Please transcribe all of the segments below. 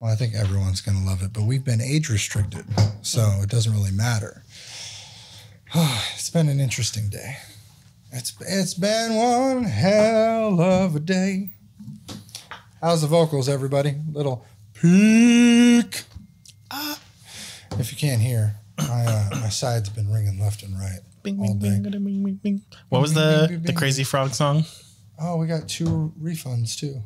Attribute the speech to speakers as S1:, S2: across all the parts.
S1: Well, I think everyone's going to love it, but we've been age restricted, so it doesn't really matter. It's been an interesting day. It's been one hell of a day. How's the vocals, everybody? Little peak. If you can't hear, my side's been ringing left and right all day.
S2: What was the Crazy Frog song?
S1: Oh, we got 2 refunds too.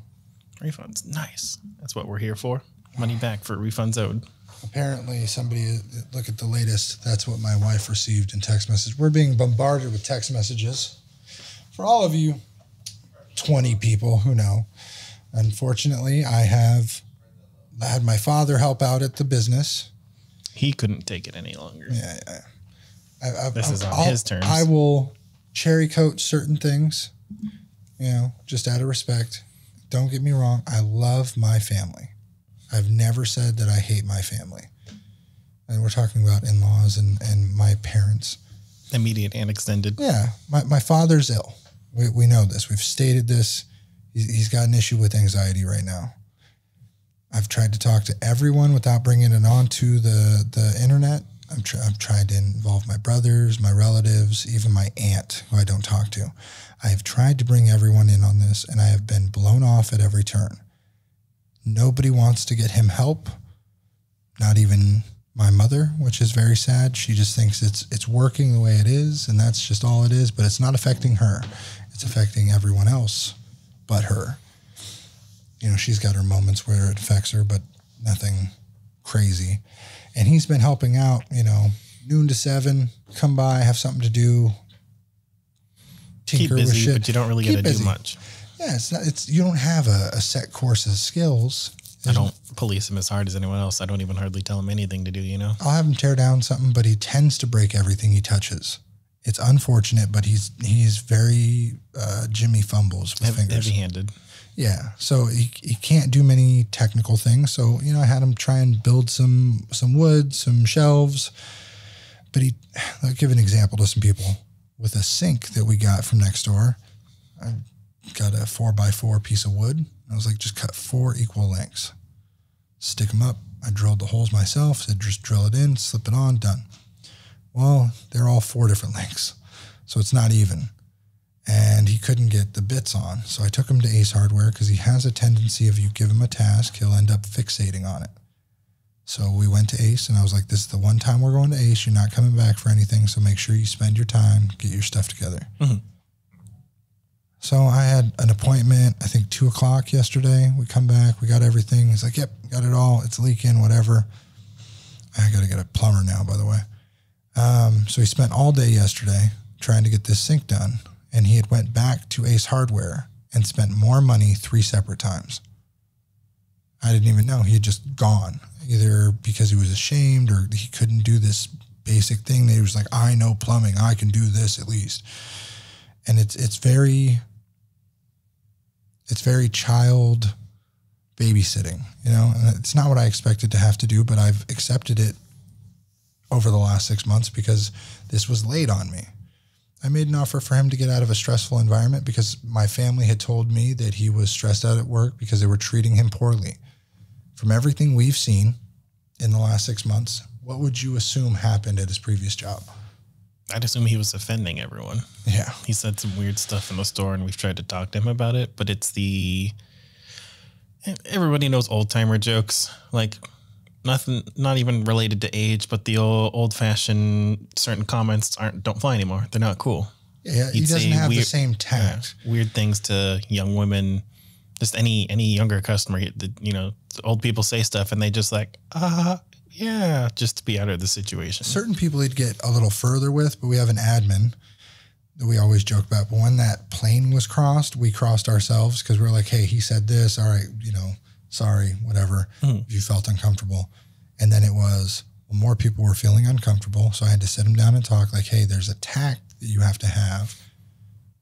S2: Refunds, nice. That's what we're here for. Money back for refunds owed.
S1: Apparently, somebody look at the latest. That's what my wife received in text message. We're being bombarded with text messages. For all of you 20 people who know, unfortunately, I had my father help out at the business.
S2: He couldn't take it any longer.
S1: Yeah.
S2: This is on his terms.
S1: I will cherry coat certain things, just out of respect. Don't get me wrong. I love my family. I've never said that I hate my family. And we're talking about in-laws and my parents.
S2: Immediate and extended.
S1: Yeah. My father's ill. We know this. We've stated this. He's got an issue with anxiety right now. I've tried to talk to everyone without bringing it onto the internet. I've tried to involve my brothers, my relatives, even my aunt, who I don't talk to. I have tried to bring everyone in on this, and I have been blown off at every turn. Nobody wants to get him help. Not even my mother, which is very sad. She just thinks it's working the way it is, and that's just all it is. But it's not affecting her. It's affecting everyone else but her. She's got her moments where it affects her, but nothing crazy. And he's been helping out, noon to 7, come by, have something to do.
S2: Keep busy, but you don't really get to do much.
S1: Yeah, you don't have a set course of skills.
S2: I don't police him as hard as anyone else. I don't even hardly tell him anything to do, I'll
S1: have him tear down something, but he tends to break everything he touches. It's unfortunate, but he's very Jimmy Fumbles with fingers.
S2: Heavy-handed.
S1: Yeah, so he can't do many technical things. So, I had him try and build some wood, some shelves. But I'll give an example to some people. With a sink that we got from next door, I got a 4x4 piece of wood. I was like, just cut 4 equal lengths. Stick them up. I drilled the holes myself. Said, just drill it in, slip it on, done. Well, they're all 4 different lengths. So it's not even. And he couldn't get the bits on. So I took him to Ace Hardware because he has a tendency, if you give him a task, he'll end up fixating on it. So we went to Ace, and I was like, this is the one time we're going to Ace. You're not coming back for anything, so make sure you spend your time, get your stuff together. Mm-hmm. So I had an appointment, I think 2 o'clock yesterday. We come back, we got everything. He's like, yep, got it all. It's leaking, whatever. I got to get a plumber now, by the way. So he spent all day yesterday trying to get this sink done. And he had went back to Ace Hardware and spent more money 3 separate times. I didn't even know. He had just gone, either because he was ashamed or he couldn't do this basic thing. He was like, I know plumbing. I can do this at least. And it's very child babysitting, and it's not what I expected to have to do, but I've accepted it over the last 6 months because this was laid on me. I made an offer for him to get out of a stressful environment because my family had told me that he was stressed out at work because they were treating him poorly. From everything we've seen in the last 6 months, what would you assume happened at his previous job?
S2: I'd assume he was offending everyone.
S1: Yeah.
S2: He said some weird stuff in the store, and we've tried to talk to him about it, but everybody knows old timer jokes, like nothing, not even related to age, but the old fashioned certain comments don't fly anymore. They're not cool.
S1: Yeah, he doesn't have the same tact.
S2: Weird things to young women, just any younger customer. Old people say stuff, and they just like, yeah, just to be out of the situation.
S1: Certain people he'd get a little further with, but we have an admin that we always joke about. But when that plane was crossed, we crossed ourselves because we were like, hey, he said this. All right, sorry, whatever, if you felt uncomfortable. And then it was, more people were feeling uncomfortable. So I had to sit him down and talk like, hey, there's a tact that you have to have.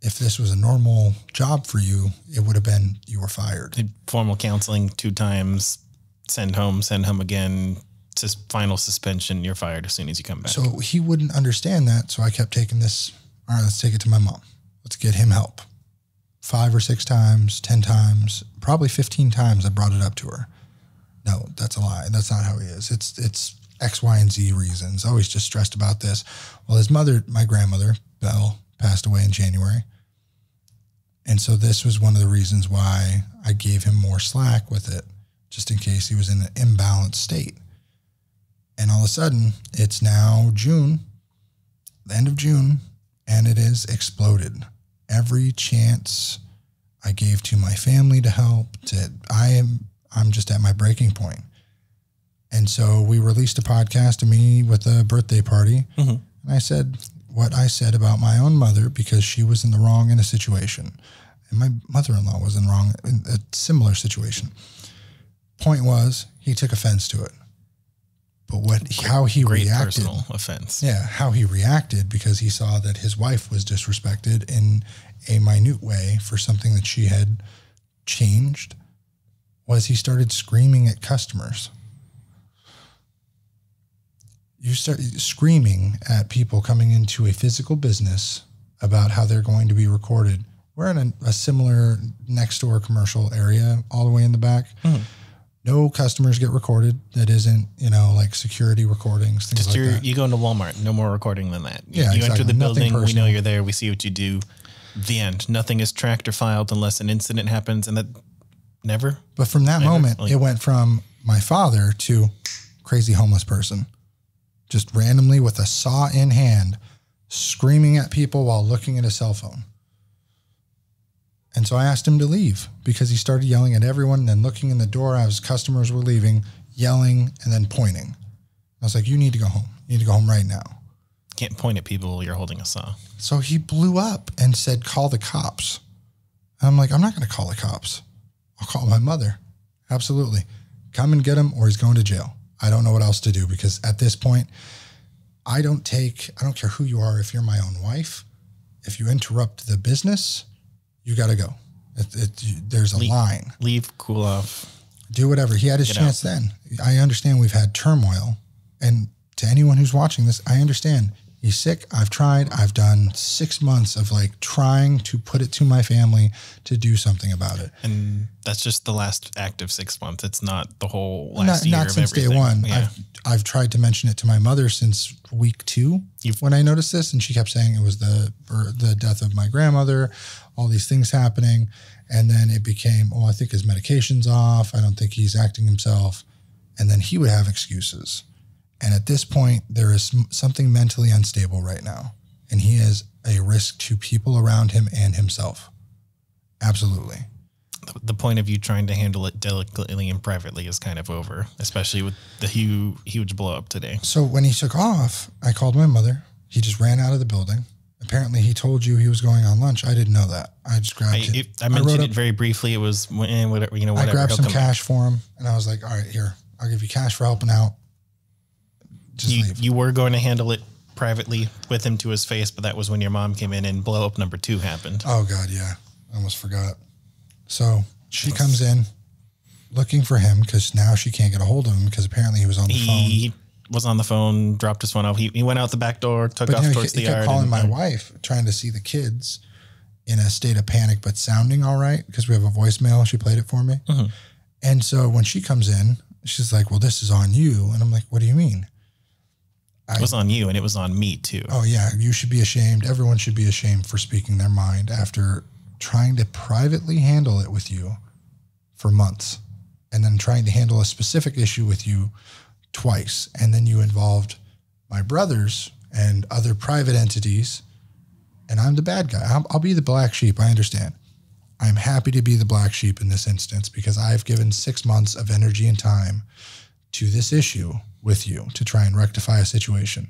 S1: If this was a normal job for you, it would have been you were fired.
S2: Formal counseling 2 times, send home again, final suspension, you're fired as soon as you come back.
S1: So he wouldn't understand that. So I kept taking this, all right, let's take it to my mom. Let's get him help. 5 or 6 times, 10 times, probably 15 times I brought it up to her. No, that's a lie. That's not how he is. It's X, Y, and Z reasons. Always just stressed about this. Well, his mother, my grandmother, Belle, passed away in January. And so this was one of the reasons why I gave him more slack with it, just in case he was in an imbalanced state. And all of a sudden, it's now June, the end of June, and it is exploded. Every chance I gave to my family to help, I'm just at my breaking point. And so we released a podcast of me with a birthday party. Mm-hmm. And I said what I said about my own mother because she was in the wrong in a situation. And my mother-in-law was in the wrong in a similar situation. Point was, he took offense to it. But how he reacted.
S2: Personal offense.
S1: Yeah, how he reacted because he saw that his wife was disrespected in a minute way for something that she had changed was he started screaming at customers. You start screaming at people coming into a physical business about how they're going to be recorded. We're in a similar next door commercial area all the way in the back. Mm-hmm. No customers get recorded. That isn't, like security recordings, things
S2: just
S1: like that.
S2: You go into Walmart, no more recording than that.
S1: Yeah,
S2: you
S1: exactly.
S2: enter the building,
S1: Nothing
S2: we know you're there, we see what you do. The end. Nothing is tracked or filed unless an incident happens, and that never.
S1: But from that moment, it went from my father to crazy homeless person. Just randomly with a saw in hand, screaming at people while looking at a cell phone. And so I asked him to leave because he started yelling at everyone and then looking in the door as customers were leaving, yelling and then pointing. I was like, you need to go home. You need to go home right now.
S2: Can't point at people while you're holding a saw.
S1: So he blew up and said, call the cops. And I'm like, I'm not going to call the cops. I'll call my mother. Absolutely. Come and get him or he's going to jail. I don't know what else to do because at this point, I don't care who you are. If you're my own wife, if you interrupt the business, you got to go. There's a line.
S2: Leave, cool off.
S1: Do whatever. He had his chance then. I understand we've had turmoil. And to anyone who's watching this, I understand. He's sick. I've tried. I've done 6 months of trying to put it to my family to do something about it.
S2: And that's just the last active 6 months. It's not the whole last year
S1: not
S2: of
S1: since
S2: everything.
S1: Day one.
S2: Yeah.
S1: I've tried to mention it to my mother since week 2 when I noticed this, and she kept saying it was the death of my grandmother, all these things happening, and then it became, I think his medication's off. I don't think he's acting himself, and then he would have excuses. And at this point, there is something mentally unstable right now, and he is a risk to people around him and himself. Absolutely.
S2: The point of you trying to handle it delicately and privately is kind of over, especially with the huge blow up today.
S1: So when he took off, I called my mother. He just ran out of the building. Apparently, he told you he was going on lunch. I didn't know that. I just grabbed it.
S2: I mentioned it very briefly. It was whatever.
S1: I grabbed some cash for him, and I was like, all right, here, I'll give you cash for helping out. Just leave.
S2: You were going to handle it privately with him to his face, but that was when your mom came in and blow up number 2 happened.
S1: Oh, God, yeah. I almost forgot. So she comes in looking for him because now she can't get a hold of him because apparently he was on the phone.
S2: He was on the phone, dropped his phone off. He went out the back door, took off towards the yard.
S1: He kept calling my wife, trying to see the kids in a state of panic, but sounding all right because we have a voicemail. She played it for me. Mm-hmm. And so when she comes in, she's like, well, this is on you. And I'm like, what do you mean?
S2: It was on you and it was on me too.
S1: Oh, yeah. You should be ashamed. Everyone should be ashamed for speaking their mind after trying to privately handle it with you for months and then trying to handle a specific issue with you twice. And then you involved my brothers and other private entities. And I'm the bad guy. I'll be the black sheep. I understand. I'm happy to be the black sheep in this instance because I've given 6 months of energy and time to this issue with you to try and rectify a situation.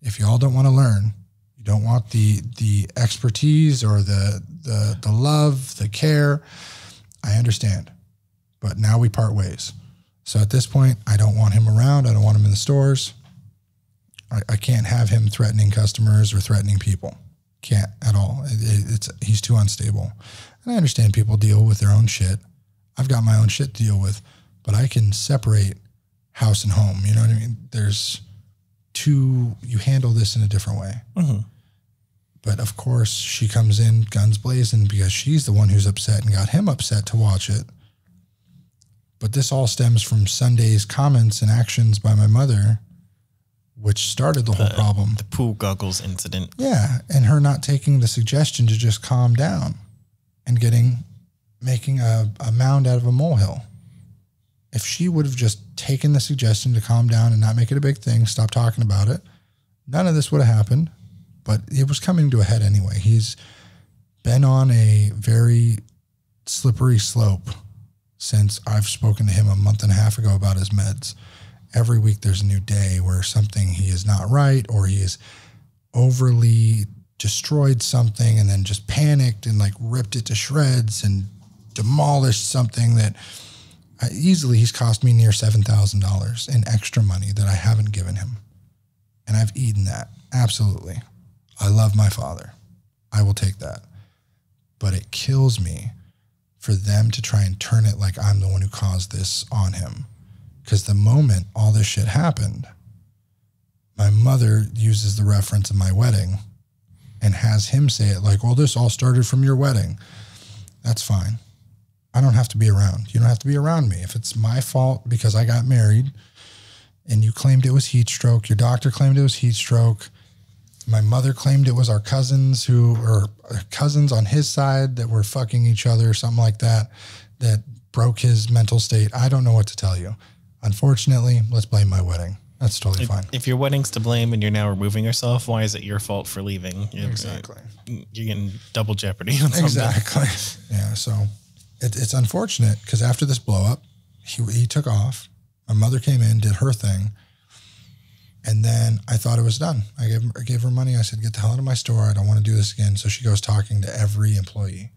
S1: If y'all don't want to learn, you don't want the expertise or the love, the care, I understand. But now we part ways. So at this point, I don't want him around. I don't want him in the stores. I can't have him threatening customers or threatening people. Can't at all. He's too unstable. And I understand people deal with their own shit. I've got my own shit to deal with, but I can separate house and home. You know what I mean? You handle this in a different way. Mm-hmm. But of course, she comes in guns blazing because she's the one who's upset and got him upset to watch it. But this all stems from Sunday's comments and actions by my mother, which started the whole problem.
S2: The pool goggles incident.
S1: Yeah, and her not taking the suggestion to just calm down and making a mound out of a molehill. If she would have just taken the suggestion to calm down and not make it a big thing, stop talking about it, none of this would have happened. But it was coming to a head anyway. He's been on a very slippery slope since I've spoken to him a month and a half ago about his meds. Every week there's a new day where something he is not right, or he is overly destroyed something and then just panicked and like ripped it to shreds and demolished something that easily he's cost me near $7,000 in extra money that I haven't given him. And I've eaten that. Absolutely. I love my father. I will take that. But it kills me for them to try and turn it like I'm the one who caused this on him. Because the moment all this shit happened, my mother uses the reference of my wedding and has him say it like, well, this all started from your wedding. That's fine. I don't have to be around. You don't have to be around me. If it's my fault because I got married and you claimed it was heat stroke, your doctor claimed it was heat stroke, my mother claimed it was our cousins cousins on his side that were fucking each other, something like that, that broke his mental state. I don't know what to tell you. Unfortunately, let's blame my wedding. That's totally fine.
S2: If your wedding's to blame and you're now removing yourself, why is it your fault for leaving?
S1: Exactly.
S2: You're getting double jeopardy on something.
S1: Exactly. Yeah. So it's unfortunate because after this blow up, he took off. My mother came in, did her thing. And then I thought it was done. I gave her money. I said, get the hell out of my store. I don't want to do this again. So she goes talking to every employee.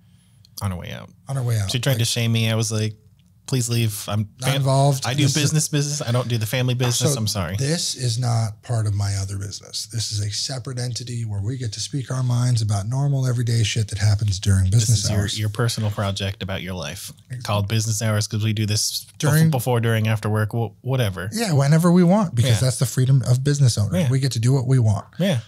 S2: On her way out.
S1: On her way out.
S2: She tried to shame me. I was like, please leave. I'm
S1: not involved.
S2: I do business. I don't do the family business. I'm sorry.
S1: This is not part of my other business. This is a separate entity where we get to speak our minds about normal everyday shit that happens during business hours.
S2: This is your personal project about your life called business hours because we do this before, during, after work, whatever.
S1: Yeah, whenever we want because that's the freedom of business owners. Yeah. We get to do what we want.
S2: Yeah.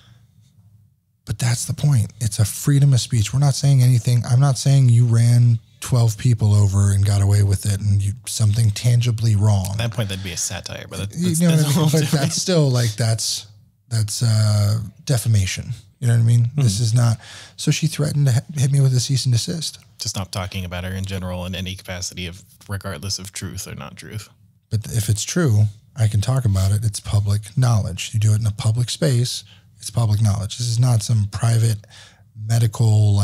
S1: But that's the point. It's a freedom of speech. We're not saying anything. I'm not saying you ran 12 people over and got away with it and something tangibly wrong.
S2: At that point, that'd be a satire, but
S1: that's still like, that's defamation. You know what I mean? Mm-hmm. This is not. So she threatened to hit me with a cease and desist.
S2: To stop talking about her in general in any capacity regardless of truth or not truth.
S1: But if it's true, I can talk about it. It's public knowledge. You do it in a public space. It's public knowledge. This is not some private medical,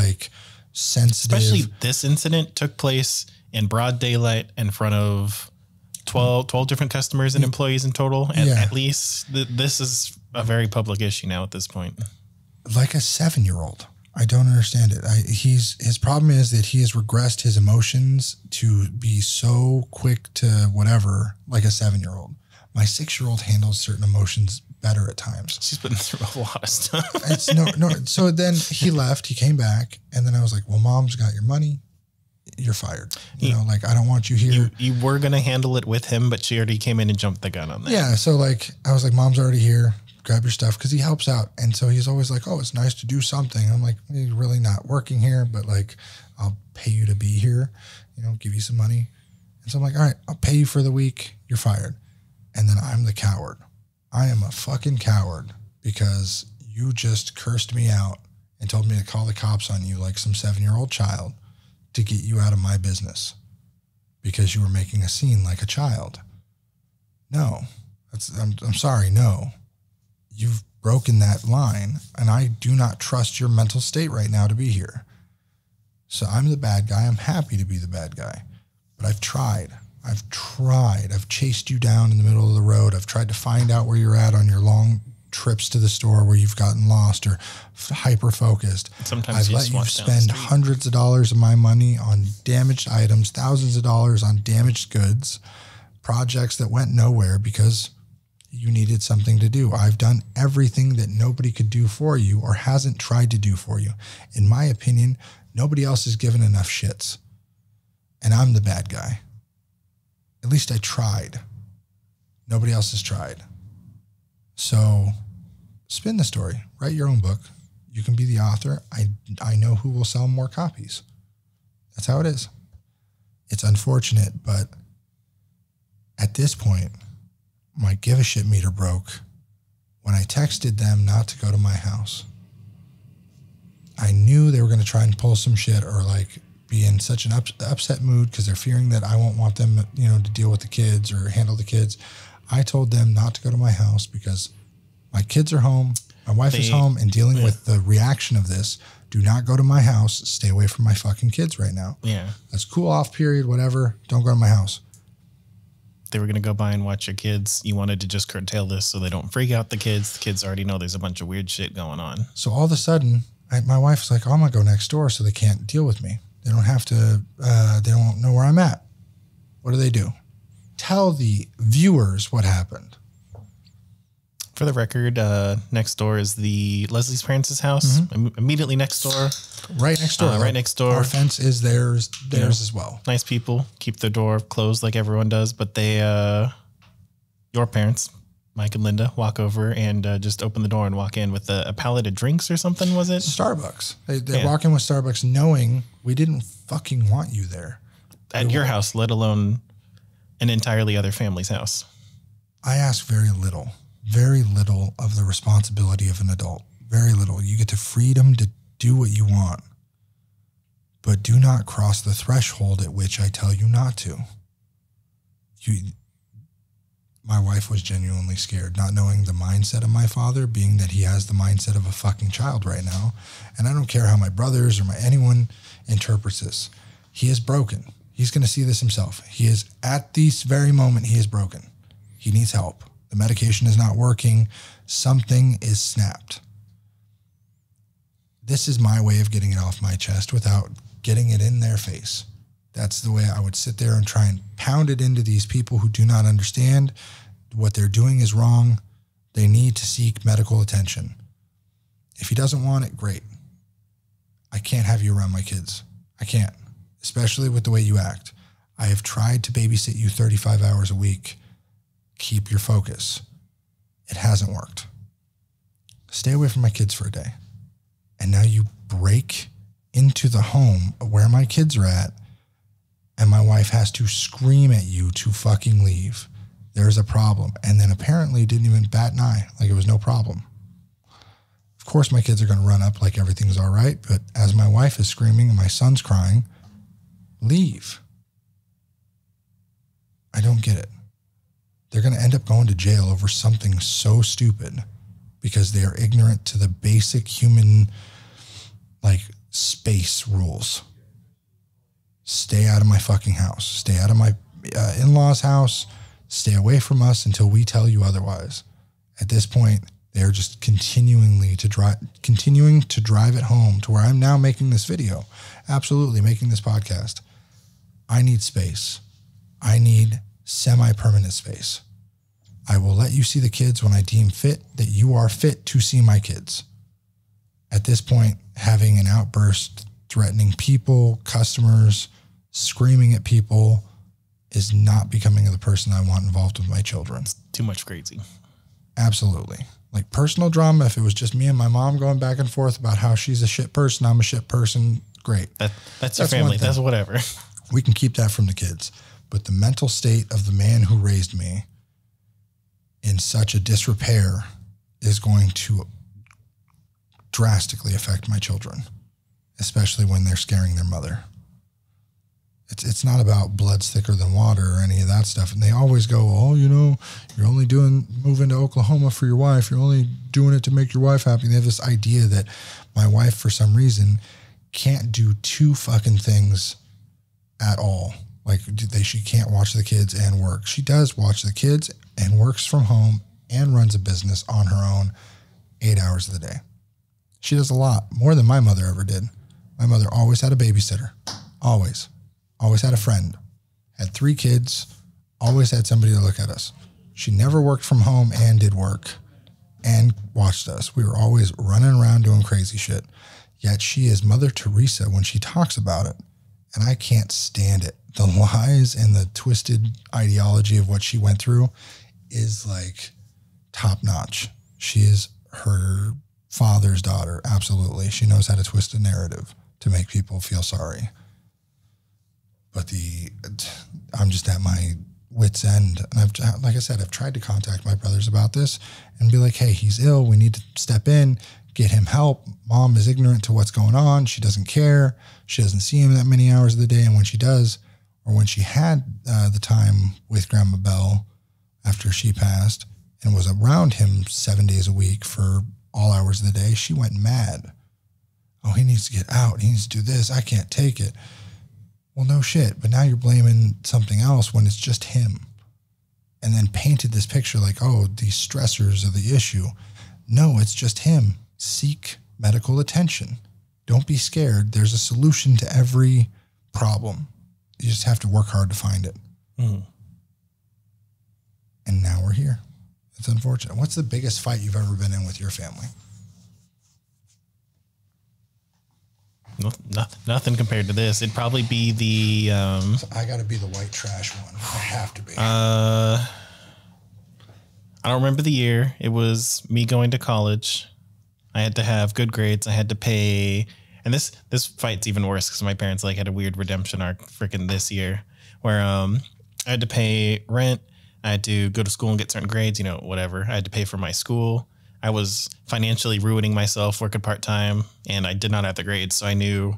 S1: sensitive.
S2: Especially this incident took place in broad daylight in front of 12 different customers and employees in total. And at least this is a very public issue now at this point.
S1: Like a 7-year-old. I don't understand it. His problem is that he has regressed his emotions to be so quick to whatever, like a 7-year-old. My 6-year-old handles certain emotions better at times.
S2: She's been through a lot of stuff.
S1: So then he left, he came back, and then I was like, well, mom's got your money. You're fired. I don't want you here.
S2: You were going to handle it with him, but she already came in and jumped the gun on that.
S1: Yeah. So I was like, mom's already here. Grab your stuff. Cause he helps out. And so he's always like, oh, it's nice to do something. I'm like, you're really not working here, but I'll pay you to be here, give you some money. And so I'm like, all right, I'll pay you for the week. You're fired. And then I'm the coward. I am a fucking coward because you just cursed me out and told me to call the cops on you like some 7-year-old child to get you out of my business because you were making a scene like a child. No, I'm sorry. No, you've broken that line and I do not trust your mental state right now to be here. So I'm the bad guy. I'm happy to be the bad guy, but I've tried. I've chased you down in the middle of the road. I've tried to find out where you're at on your long trips to the store where you've gotten lost or hyper focused.
S2: Sometimes
S1: I've let you spend hundreds of dollars of my money on damaged items, thousands of dollars on damaged goods, projects that went nowhere because you needed something to do. I've done everything that nobody could do for you or hasn't tried to do for you. In my opinion, nobody else has given enough shits. And I'm the bad guy. At least I tried. Nobody else has tried. So spin the story. Write your own book. You can be the author. I know who will sell more copies. That's how it is. It's unfortunate, but At this point, my give a shit meter broke when I texted them not to go to my house. I knew they were going to try and pull some shit or like be in such an upset mood because they're fearing that I won't want them, to deal with the kids or handle the kids. I told them not to go to my house because my kids are home, my wife is home, and dealing with the reaction of this. Do not go to my house. Stay away from my fucking kids right now.
S2: Yeah.
S1: Let's cool off period, whatever. Don't go to my house.
S2: They were going to go by and watch your kids. You wanted to just curtail this so they don't freak out the kids. The kids already know there's a bunch of weird shit going on.
S1: So all of a sudden, my wife's like, oh, I'm going to go next door so they can't deal with me. They don't have to, they don't know where I'm at. What do? Tell the viewers what happened.
S2: For the record, next door is the Leslie's parents' house. Immediately next door.
S1: Right next door.
S2: Right next door.
S1: Our fence is theirs as well.
S2: Nice people. Keep their door closed like everyone does. But they, your parents, Mike and Linda, walk over and just open the door and walk in with a pallet of drinks or something, was it?
S1: Starbucks. They walk in with Starbucks knowing we didn't fucking want you there.
S2: At your house, let alone an entirely other family's house.
S1: I ask very little of the responsibility of an adult. Very little. You get the freedom to do what you want, but do not cross the threshold at which I tell you not to. My wife was genuinely scared, not knowing the mindset of my father, being that he has the mindset of a fucking child right now. And I don't care how my brothers or anyone interprets this. He is broken. He's going to see this himself. He is, at this very moment, he is broken. He needs help. The medication is not working. Something is snapped. This is my way of getting it off my chest without getting it in their face. That's the way I would sit there and try and pound it into these people who do not understand what they're doing is wrong. They need to seek medical attention. If he doesn't want it, great. I can't have you around my kids. I can't, especially with the way you act. I have tried to babysit you 35 hours a week. Keep your focus. It hasn't worked. Stay away from my kids for a day. And now you break into the home where my kids are at, and my wife has to scream at you to fucking leave. There's a problem. And then apparently didn't even bat an eye, like it was no problem. Of course, my kids are going to run up like everything's all right, but as my wife is screaming and my son's crying, leave. I don't get it. They're going to end up going to jail over something so stupid because they are ignorant to the basic human, space rules. Stay out of my fucking house. Stay out of my in-laws' house. Stay away from us until we tell you otherwise. At this point, they're just continuing to drive it home to where I'm now making this video. Absolutely making this podcast. I need space. I need semi-permanent space. I will let you see the kids when I deem fit that you are fit to see my kids. At this point, having an outburst, threatening people, customers, screaming at people is not becoming the person I want involved with my children.
S2: It's too much crazy.
S1: Absolutely. Like personal drama, if it was just me and my mom going back and forth about how she's a shit person, I'm a shit person, great.
S2: That's your family. That's whatever.
S1: We can keep that from the kids. But the mental state of the man who raised me in such a disrepair is going to drastically affect my children, especially when they're scaring their mother. It's not about blood's thicker than water or any of that stuff. And they always go, oh, you're only moving to Oklahoma for your wife. You're only doing it to make your wife happy. They have this idea that my wife, for some reason, can't do two fucking things at all. Like she can't watch the kids and work. She does watch the kids and works from home and runs a business on her own 8 hours of the day. She does a lot, more than my mother ever did. My mother always had a babysitter. Always had a friend, had 3 kids, always had somebody to look at us. She never worked from home and did work and watched us. We were always running around doing crazy shit. Yet she is Mother Teresa when she talks about it. And I can't stand it. The lies and the twisted ideology of what she went through is like top notch. She is her father's daughter. Absolutely. She knows how to twist a narrative to make people feel sorry. But I'm just at my wit's end. And like I said, I've tried to contact my brothers about this and be like, hey, he's ill. We need to step in, get him help. Mom is ignorant to what's going on. She doesn't care. She doesn't see him that many hours of the day. And when she does, or when she had the time with Grandma Belle after she passed and was around him 7 days a week for all hours of the day, she went mad. Oh, he needs to get out. He needs to do this. I can't take it. Well, no shit. But now you're blaming something else when it's just him. And then painted this picture like, oh, these stressors are the issue. No, it's just him. Seek medical attention. Don't be scared. There's a solution to every problem. You just have to work hard to find it. Mm. And now we're here. It's unfortunate. What's the biggest fight you've ever been in with your family?
S2: Nothing compared to this. It'd probably be the...
S1: So I got to be the white trash one. I have to be.
S2: I don't remember the year. It was me going to college. I had to have good grades. I had to pay... And this fight's even worse because my parents had a weird redemption arc freaking this year where I had to pay rent. I had to go to school and get certain grades, whatever. I had to pay for my school. I was financially ruining myself, working part-time, and I did not have the grades. So I knew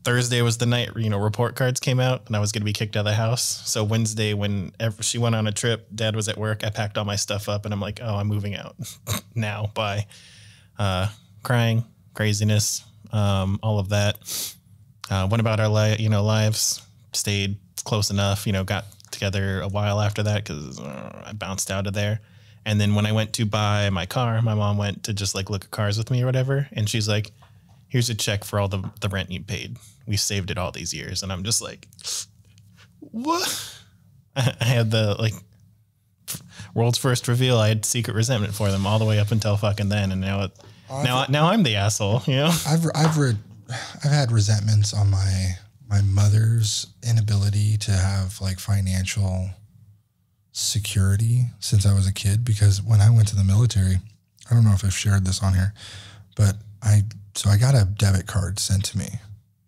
S2: Thursday was the night, report cards came out and I was going to be kicked out of the house. So Wednesday, when she went on a trip, Dad was at work. I packed all my stuff up and I'm like, oh, I'm moving out now. Bye. Crying, craziness, all of that. Went about our lives, stayed close enough, got together a while after that because I bounced out of there. And then when I went to buy my car, my mom went to just look at cars with me or whatever. And she's like, here's a check for all the rent you paid. We saved it all these years. And I'm just like, what? I had the world's first reveal. I had secret resentment for them all the way up until fucking then. And now I'm the asshole,
S1: I've had resentments on my mother's inability to have financial security since I was a kid, because when I went to the military, I don't know if I've shared this on here, but I got a debit card sent to me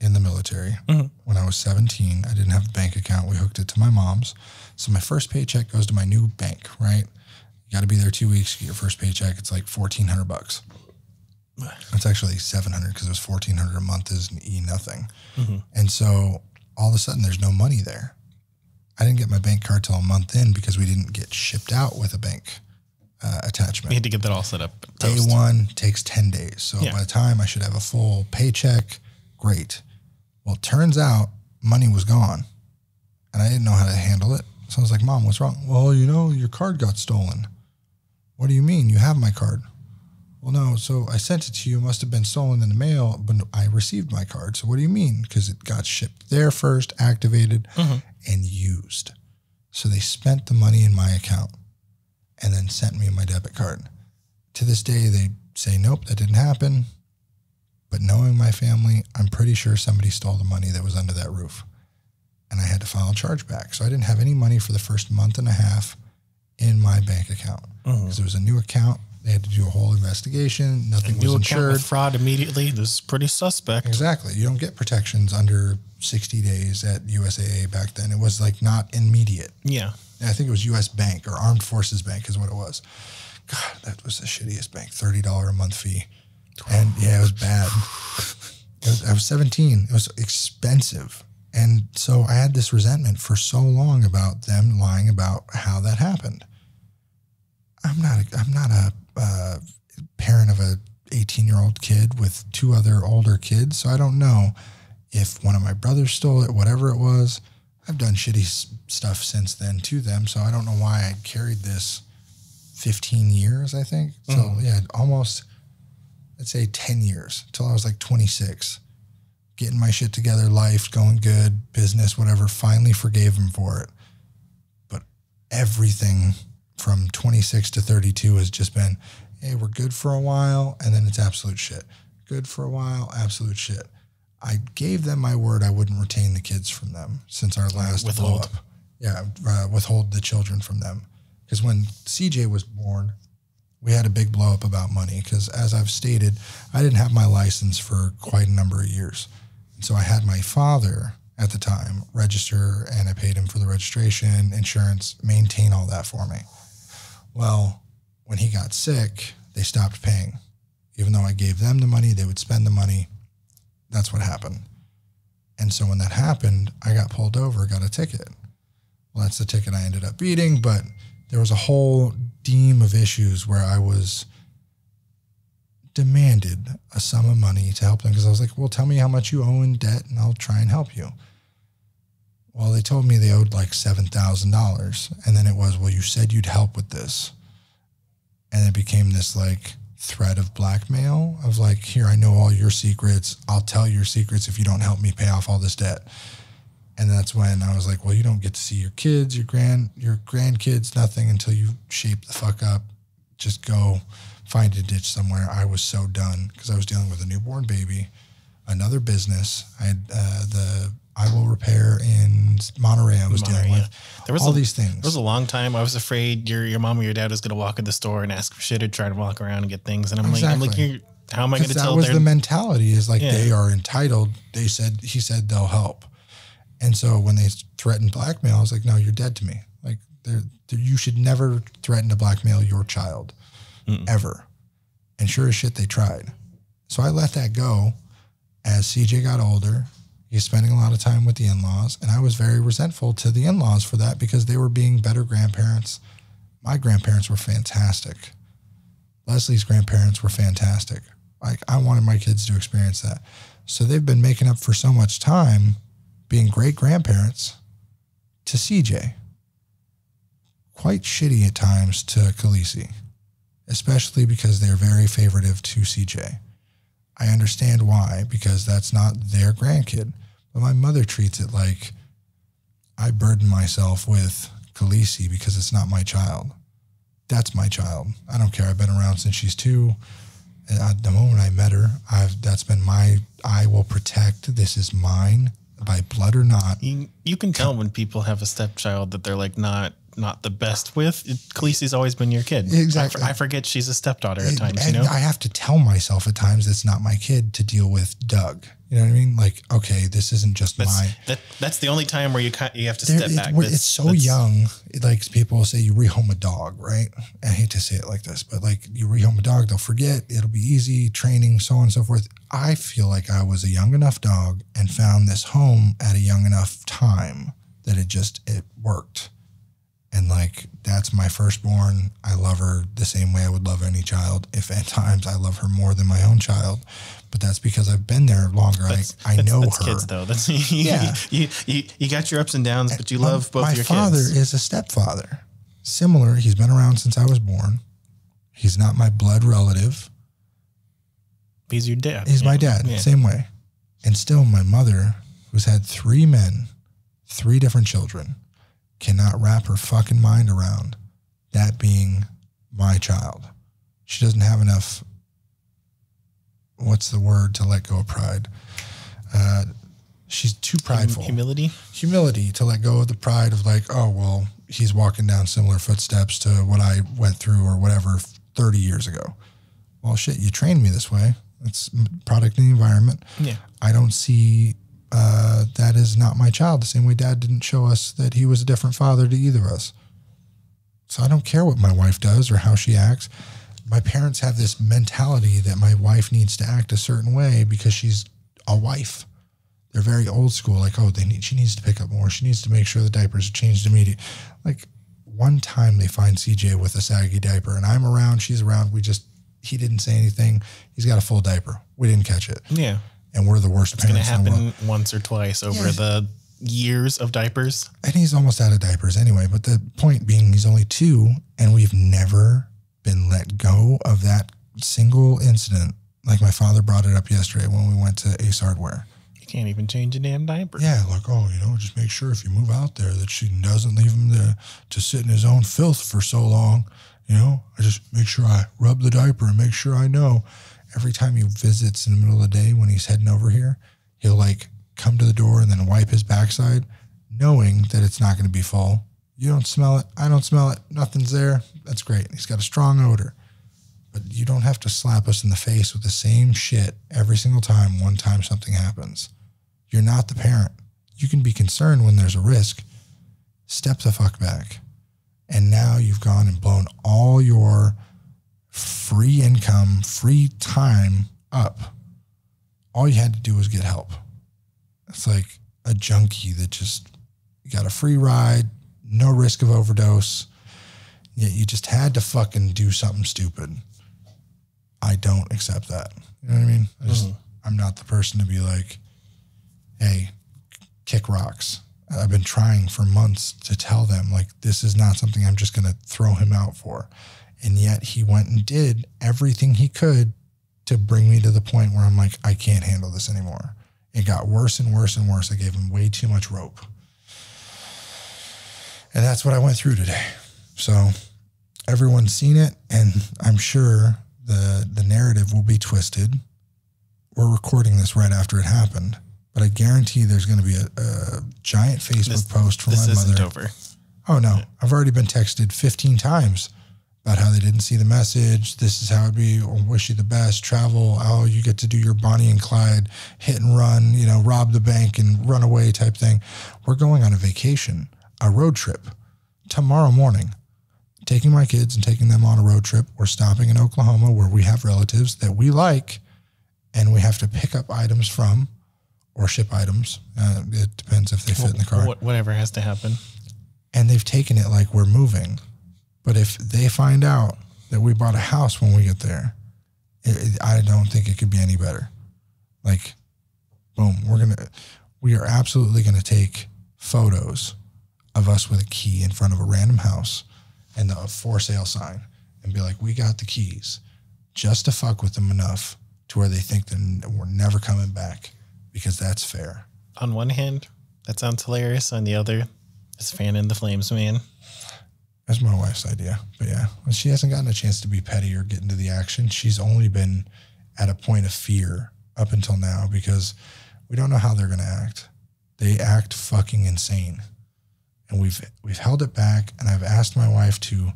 S1: in the military when I was 17. I didn't have a bank account. We hooked it to my mom's. So my first paycheck goes to my new bank, right? You got to be there 2 weeks to get your first paycheck. It's $1,400. It's actually $700 because it was $1,400 a month is nothing. Mm-hmm. And so all of a sudden there's no money there. I didn't get my bank card till a month in because we didn't get shipped out with a bank attachment.
S2: You had to get that all set up.
S1: Day one takes 10 days. So by the time I should have a full paycheck, great. Well, it turns out money was gone and I didn't know how to handle it. So I was like, Mom, what's wrong? Well, your card got stolen. What do you mean? You have my card. Well, no. So I sent it to you. It must have been stolen in the mail, but I received my card. So what do you mean? Because it got shipped there first, activated, and used. So they spent the money in my account and then sent me my debit card. To this day, they say, nope, that didn't happen. But knowing my family, I'm pretty sure somebody stole the money that was under that roof. And I had to file a chargeback. So I didn't have any money for the first month and a half in my bank account because it was a new account. They had to do a whole investigation. Nothing was insured.
S2: Fraud immediately. This is pretty suspect.
S1: Exactly. You don't get protections under 60 days at USAA back then. It was not immediate.
S2: Yeah.
S1: I think it was US Bank or Armed Forces Bank is what it was. God, that was the shittiest bank. $30 a month fee. And yeah, it was bad. I was 17. It was expensive. And so I had this resentment for so long about them lying about how that happened. I'm not a parent of a 18-year-old kid with two other older kids, so I don't know if one of my brothers stole it, whatever it was. I've done shitty stuff since then to them, so I don't know why I carried this 15 years, I think. So yeah, almost, let's say 10 years till I was 26. Getting my shit together, life going good, business, whatever, finally forgave him for it. But everything from 26 to 32 has just been, hey, we're good for a while, and then it's absolute shit. Good for a while, absolute shit. I gave them my word I wouldn't retain the kids from them since our last blow up. Yeah, withhold the children from them. Because when CJ was born, we had a big blow up about money because, as I've stated, I didn't have my license for quite a number of years. And so I had my father at the time, register, and I paid him for the registration, insurance, maintain all that for me. Well, when he got sick, they stopped paying. Even though I gave them the money, they would spend the money. That's what happened. And so when that happened, I got pulled over, got a ticket. Well, that's the ticket I ended up beating, but there was a whole deem of issues where I was demanded a sum of money to help them because I was like, well, tell me how much you owe in debt and I'll try and help you. Well, they told me they owed like $7,000. And then it was, well, you said you'd help with this. And it became this like threat of blackmail of like, here, I know all your secrets. I'll tell your secrets if you don't help me pay off all this debt. And that's when I was like, well, you don't get to see your kids, your grandkids, nothing until you shape the fuck up. Just go find a ditch somewhere. I was so done because I was dealing with a newborn baby, another business. I had the I Will Repair in Monterey. I was dealing with
S2: there was
S1: all these things.
S2: There was a long time I was afraid your mom or your dad was going to walk in the store and ask for shit or try to walk around and get things. And I'm like, how am I going to tell?
S1: That was the mentality is like they are entitled. He said they'll help. And so when they threatened blackmail, I was like, no, you're dead to me. Like you should never threaten to blackmail your child. Ever. And sure as shit, they tried. So I let that go as CJ got older. He's spending a lot of time with the in-laws. And I was very resentful to the in-laws for that because they were being better grandparents. My grandparents were fantastic. Leslie's grandparents were fantastic. Like I wanted my kids to experience that. So they've been making up for so much time being great grandparents to CJ. Quite shitty at times to Khaleesi. Especially because they're very favoritive to CJ. I understand why, because that's not their grandkid. But my mother treats it like I burden myself with Khaleesi because it's not my child. That's my child. I don't care. I've been around since she's 2. At the moment I met her, that's been I will protect. This is mine by blood or not.
S2: You can tell when people have a stepchild that they're like not the best with. Khaleesi's always been your kid.
S1: Exactly.
S2: I forget she's a stepdaughter at times,
S1: and I have to tell myself at times it's not my kid to deal with Doug. You know what I mean? Like, okay, this isn't just
S2: that's the only time where you have to step back.
S1: It's so young. Like people say you rehome a dog, right? I hate to say it like this, but like you rehome a dog, they'll forget. It'll be easy, training, so on and so forth. I feel like I was a young enough dog and found this home at a young enough time that it worked. And like, that's my firstborn. I love her the same way I would love any child. If at times I love her more than my own child, but that's because I've been there longer. I know her.
S2: Kids though. That's you got your ups and downs, but you love both your kids.
S1: My father is a stepfather. Similar. He's been around since I was born. He's not my blood relative.
S2: He's your dad.
S1: He's my dad. Yeah. Same way. And still my mother, who's had 3 men, 3 different children, cannot wrap her fucking mind around that being my child. She doesn't have enough, what's the word, to let go of pride. She's too prideful.
S2: Humility
S1: to let go of the pride of like, oh, well, he's walking down similar footsteps to what I went through or whatever 30 years ago. Well, shit, you trained me this way. It's product of the environment.
S2: Yeah.
S1: I don't see that is not my child. The same way Dad didn't show us that he was a different father to either of us. So I don't care what my wife does or how she acts. My parents have this mentality that my wife needs to act a certain way because she's a wife. They're very old school. Like, oh, she needs to pick up more. She needs to make sure the diapers are changed immediately. Like one time they find CJ with a saggy diaper and I'm around, she's around. He didn't say anything. He's got a full diaper. We didn't catch it.
S2: Yeah.
S1: And we're the worst parents in the world.
S2: It's going to happen once or twice over the years of diapers.
S1: And he's almost out of diapers anyway. But the point being, he's only 2, and we've never been let go of that single incident. Like my father brought it up yesterday when we went to Ace Hardware.
S2: You can't even change a damn diaper.
S1: Yeah, like, oh, just make sure if you move out there that she doesn't leave him to sit in his own filth for so long. I just make sure I rub the diaper and make sure I know. Every time he visits in the middle of the day when he's heading over here, he'll like come to the door and then wipe his backside, knowing that it's not going to be full. You don't smell it. I don't smell it. Nothing's there. That's great. He's got a strong odor. But you don't have to slap us in the face with the same shit every single time one time something happens. You're not the parent. You can be concerned when there's a risk. Step the fuck back. And now you've gone and blown all your free income, free time up. All you had to do was get help. It's like a junkie that just got a free ride, no risk of overdose, yet you just had to fucking do something stupid. I don't accept that. You know what I mean? I'm not the person to be like, hey, kick rocks. I've been trying for months to tell them, like, this is not something I'm just going to throw him out for. And yet he went and did everything he could to bring me to the point where I'm like, I can't handle this anymore. It got worse and worse and worse. I gave him way too much rope. And that's what I went through today. So everyone's seen it, and I'm sure the narrative will be twisted. We're recording this right after it happened, but I guarantee there's going to be a giant Facebook post from my mother. This isn't over. Oh, no. I've already been texted 15 times about how they didn't see the message. This is how it'd be. Wish you the best. Travel. Oh, you get to do your Bonnie and Clyde hit and run, rob the bank and run away type thing. We're going on a vacation, a road trip tomorrow morning, taking my kids and taking them on a road trip. We're stopping in Oklahoma where we have relatives that we like, and we have to pick up items from or ship items. It depends if they fit in the car.
S2: Whatever has to happen.
S1: And they've taken it like we're moving. But if they find out that we bought a house when we get there, I don't think it could be any better. Like, boom, we are absolutely going to take photos of us with a key in front of a random house and the for sale sign and be like, we got the keys, just to fuck with them enough to where they think that we're never coming back, because that's fair.
S2: On one hand, that sounds hilarious. On the other, it's fanning the flames, man.
S1: That's my wife's idea. But yeah, she hasn't gotten a chance to be petty or get into the action. She's only been at a point of fear up until now because we don't know how they're going to act. They act fucking insane. And we've held it back, and I've asked my wife to,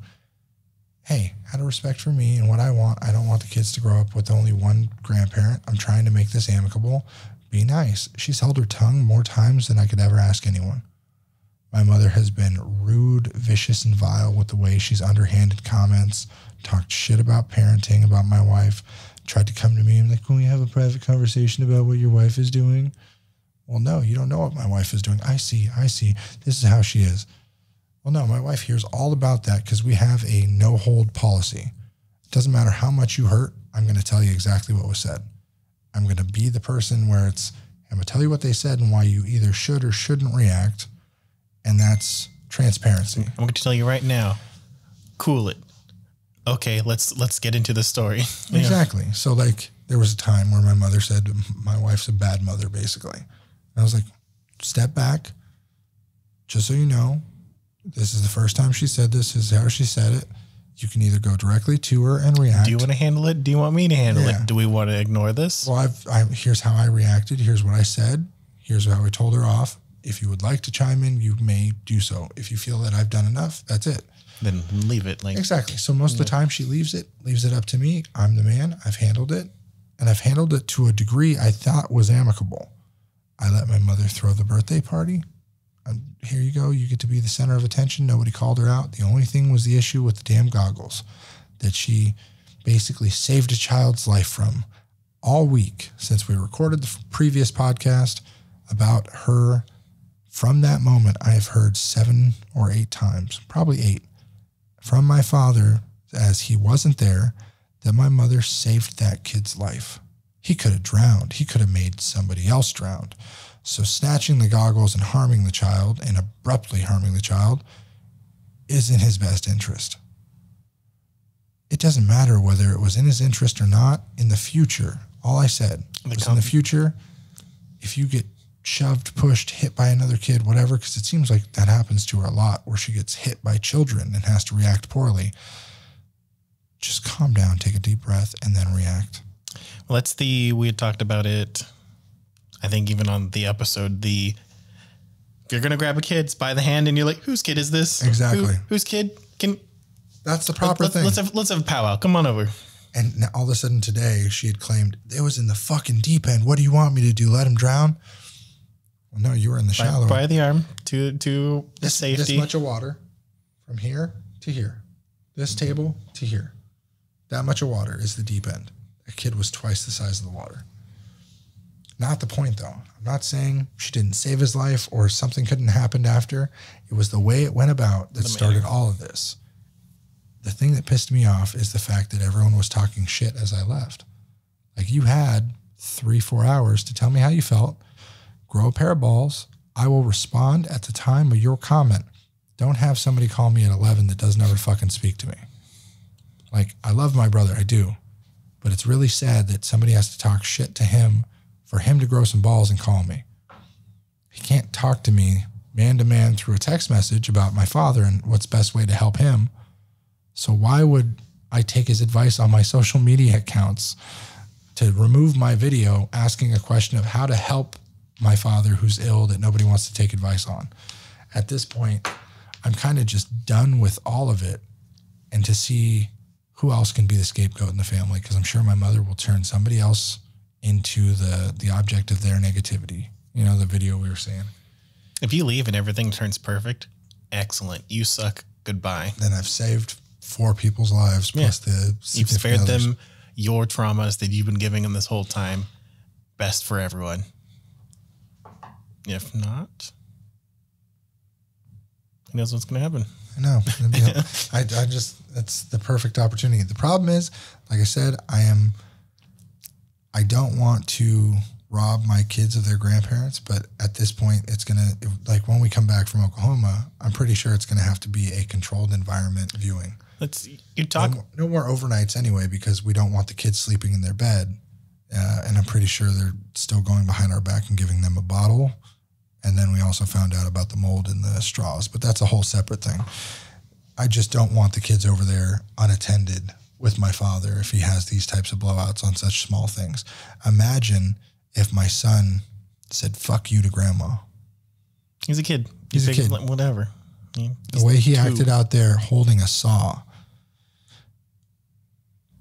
S1: hey, out of respect for me and what I want, I don't want the kids to grow up with only one grandparent. I'm trying to make this amicable. Be nice. She's held her tongue more times than I could ever ask anyone. My mother has been rude, vicious, and vile with the way she's underhanded comments, talked shit about parenting, about my wife, tried to come to me and like, can we have a private conversation about what your wife is doing? Well, no, you don't know what my wife is doing. I see. This is how she is. Well, no, my wife hears all about that because we have a no-hold policy. It doesn't matter how much you hurt, I'm going to tell you exactly what was said. I'm going to be the person where I'm going to tell you what they said and why you either should or shouldn't react. And that's transparency.
S2: I'm going to tell you right now, cool it. Okay, let's get into the story.
S1: Exactly. So like there was a time where my mother said, my wife's a bad mother, basically. And I was like, step back. Just so you know, this is the first time she said this. This is how she said it. You can either go directly to her and react.
S2: Do you want to handle it? Do you want me to handle it? Do we want to ignore this?
S1: Well, here's how I reacted. Here's what I said. Here's how I told her off. If you would like to chime in, you may do so. If you feel that I've done enough, that's it.
S2: Then leave it.
S1: Exactly. So most of the time she leaves it up to me. I'm the man. I've handled it. And I've handled it to a degree I thought was amicable. I let my mother throw the birthday party. Here you go. You get to be the center of attention. Nobody called her out. The only thing was the issue with the damn goggles that she basically saved a child's life from all week since we recorded the previous podcast about her. From that moment, I have heard 7 or 8 times, probably 8, from my father, as he wasn't there, that my mother saved that kid's life. He could have drowned. He could have made somebody else drown. So snatching the goggles and harming the child and abruptly harming the child is in his best interest. It doesn't matter whether it was in his interest or not in the future. All I said was in the future, if you get shoved, pushed, hit by another kid, whatever, because it seems like that happens to her a lot where she gets hit by children and has to react poorly. Just calm down, take a deep breath, and then react.
S2: Well, we had talked about it, I think even on the episode, if you're going to grab a kid, it's by the hand and you're like, whose kid is this?
S1: Exactly.
S2: Whose kid?
S1: That's the proper thing.
S2: Let's have a powwow. Come on over.
S1: And now all of a sudden today, she had claimed, it was in the fucking deep end. What do you want me to do? Let him drown? Well, no, you were in the shallow
S2: by the arm to the safety.
S1: This much of water from here to here. This table to here. That much of water is the deep end. A kid was twice the size of the water. Not the point, though. I'm not saying she didn't save his life or something couldn't happen after. It was the way it went about that started all of this. The thing that pissed me off is the fact that everyone was talking shit as I left. Like, you had 3-4 hours to tell me how you felt. Grow a pair of balls. I will respond at the time of your comment. Don't have somebody call me at 11 that doesn't ever fucking speak to me. Like, I love my brother. I do. But it's really sad that somebody has to talk shit to him for him to grow some balls and call me. He can't talk to me man to man through a text message about my father and what's best way to help him. So why would I take his advice on my social media accounts to remove my video asking a question of how to help my father who's ill that nobody wants to take advice on? At this point, I'm kind of just done with all of it, and to see who else can be the scapegoat in the family, because I'm sure my mother will turn somebody else into the object of their negativity. You know, the video we were saying.
S2: If you leave and everything turns perfect, excellent. You suck. Goodbye.
S1: Then I've saved 4 people's lives plus the
S2: you've spared them your traumas that you've been giving them this whole time. Best for everyone. If not, who knows what's going to happen?
S1: I know. I just, it's the perfect opportunity. The problem is, like I said, I don't want to rob my kids of their grandparents, but at this point, it's going to, like when we come back from Oklahoma, I'm pretty sure it's going to have to be a controlled environment viewing. No more overnights anyway, because we don't want the kids sleeping in their bed. And I'm pretty sure they're still going behind our back and giving them a bottle. And then we also found out about the mold in the straws, but that's a whole separate thing. I just don't want the kids over there unattended with my father if he has these types of blowouts on such small things. Imagine if my son said, fuck you to grandma.
S2: He's a kid.
S1: He's a kid.
S2: Whatever.
S1: The way he acted out there holding a saw,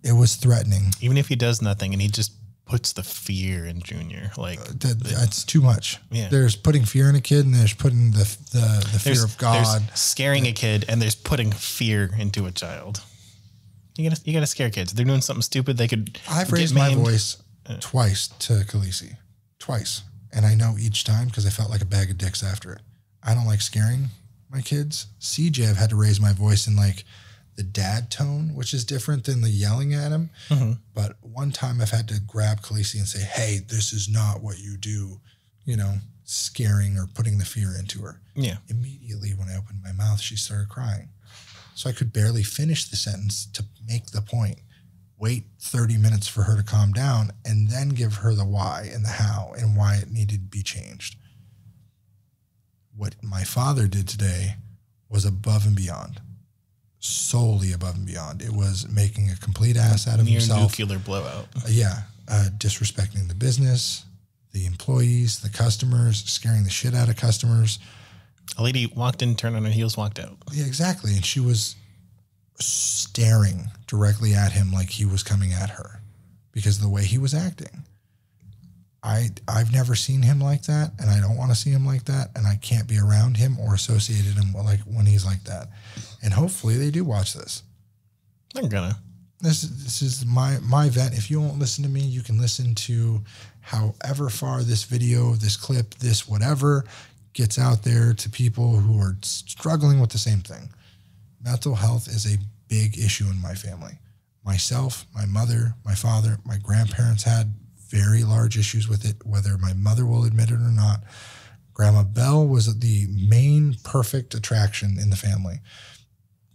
S1: it was threatening.
S2: Even if he does nothing and he just puts the fear in Junior, like
S1: that's too much.
S2: Yeah.
S1: There's putting fear in a kid, and there's putting the fear of God.
S2: There's scaring a kid, and there's putting fear into a child. You gotta scare kids. They're doing something stupid. They could.
S1: I've raised my voice twice to Khaleesi, twice, and I know each time because I felt like a bag of dicks after it. I don't like scaring my kids. CJ, I've had to raise my voice in like the dad tone, which is different than the yelling at him. Mm-hmm. But one time I've had to grab Khaleesi and say, hey, this is not what you do, you know, scaring or putting the fear into her.
S2: Yeah.
S1: Immediately when I opened my mouth, she started crying. So I could barely finish the sentence to make the point, wait 30 minutes for her to calm down, and then give her the why and the how and why it needed to be changed. What my father did today was above and beyond. Solely above and beyond. It was making a complete ass out of himself.
S2: Nuclear blowout.
S1: Disrespecting the business, the employees, the customers, scaring the shit out of customers.
S2: A lady walked in, turned on her heels, walked out.
S1: Yeah, exactly. And she was staring directly at him like he was coming at her because of the way he was acting. I've never seen him like that, and I don't want to see him like that, and I can't be around him or associated him like when he's like that. And hopefully they do watch this.
S2: I'm gonna.
S1: This is my vent. If you won't listen to me, you can listen to however far this video, this clip, this whatever gets out there to people who are struggling with the same thing. Mental health is a big issue in my family. Myself, my mother, my father, my grandparents had very large issues with it, whether my mother will admit it or not. Grandma Belle was the main perfect attraction in the family.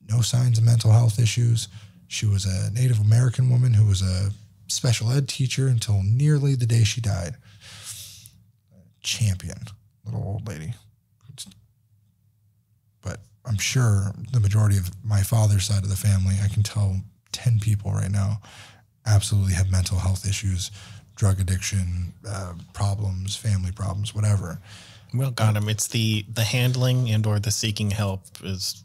S1: No signs of mental health issues. She was a Native American woman who was a special ed teacher until nearly the day she died. Champion, little old lady. But I'm sure the majority of my father's side of the family, I can tell 10 people right now, absolutely have mental health issues, drug addiction, problems, family problems, whatever.
S2: Well, got him. It's the handling and or the seeking help is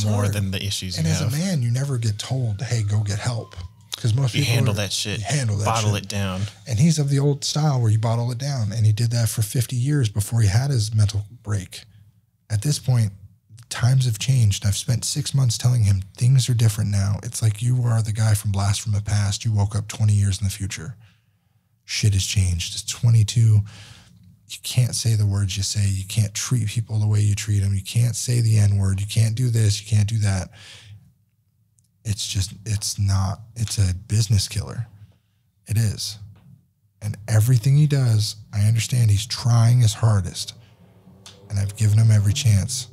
S2: more than the issues you have.
S1: And as a man, you never get told, hey, go get help. because most
S2: You
S1: people
S2: handle that shit. Bottle it down.
S1: And he's of the old style where you bottle it down. And he did that for 50 years before he had his mental break. At this point, times have changed. I've spent 6 months telling him things are different now. It's like you are the guy from Blast from the Past. You woke up 20 years in the future. Shit has changed. It's 22. You can't say the words you say. You can't treat people the way you treat them. You can't say the N-word. You can't do this. You can't do that. It's a business killer. It is. And everything he does, I understand he's trying his hardest. And I've given him every chance.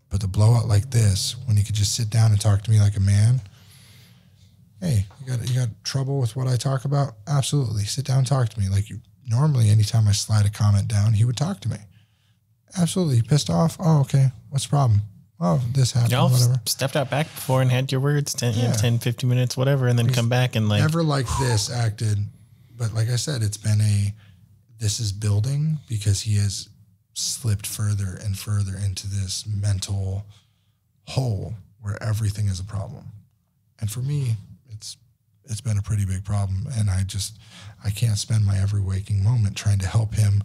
S1: But to blow out like this, when he could just sit down and talk to me like a man, hey, you got trouble with what I talk about? Absolutely. Sit down and talk to me. Like normally, anytime I slide a comment down, he would talk to me. Absolutely. Pissed off? Oh, okay. What's the problem? Oh, this happened,
S2: Y'all
S1: whatever.
S2: Stepped out back before and had your words 10, 15 minutes, whatever, and then come back and like...
S1: Never like this acted. But like I said, it's been this is building because he has slipped further and further into this mental hole where everything is a problem. And for me, it's been a pretty big problem. And I can't spend my every waking moment trying to help him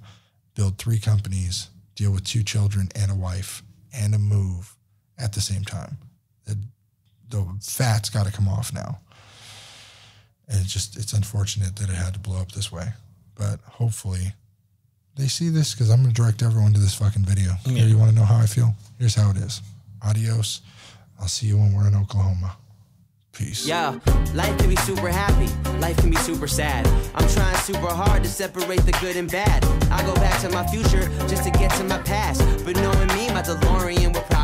S1: build 3 companies, deal with 2 children and a wife and a move at the same time. The fat's got to come off now. And it's unfortunate that it had to blow up this way. But hopefully they see this, because I'm going to direct everyone to this fucking video. Yeah. You want to know how I feel? Here's how it is. Adios. I'll see you when we're in Oklahoma. Peace.
S3: Yeah, life can be super happy, life can be super sad. I'm trying super hard to separate the good and bad. I go back to my future just to get to my past. But knowing me, my DeLorean will probably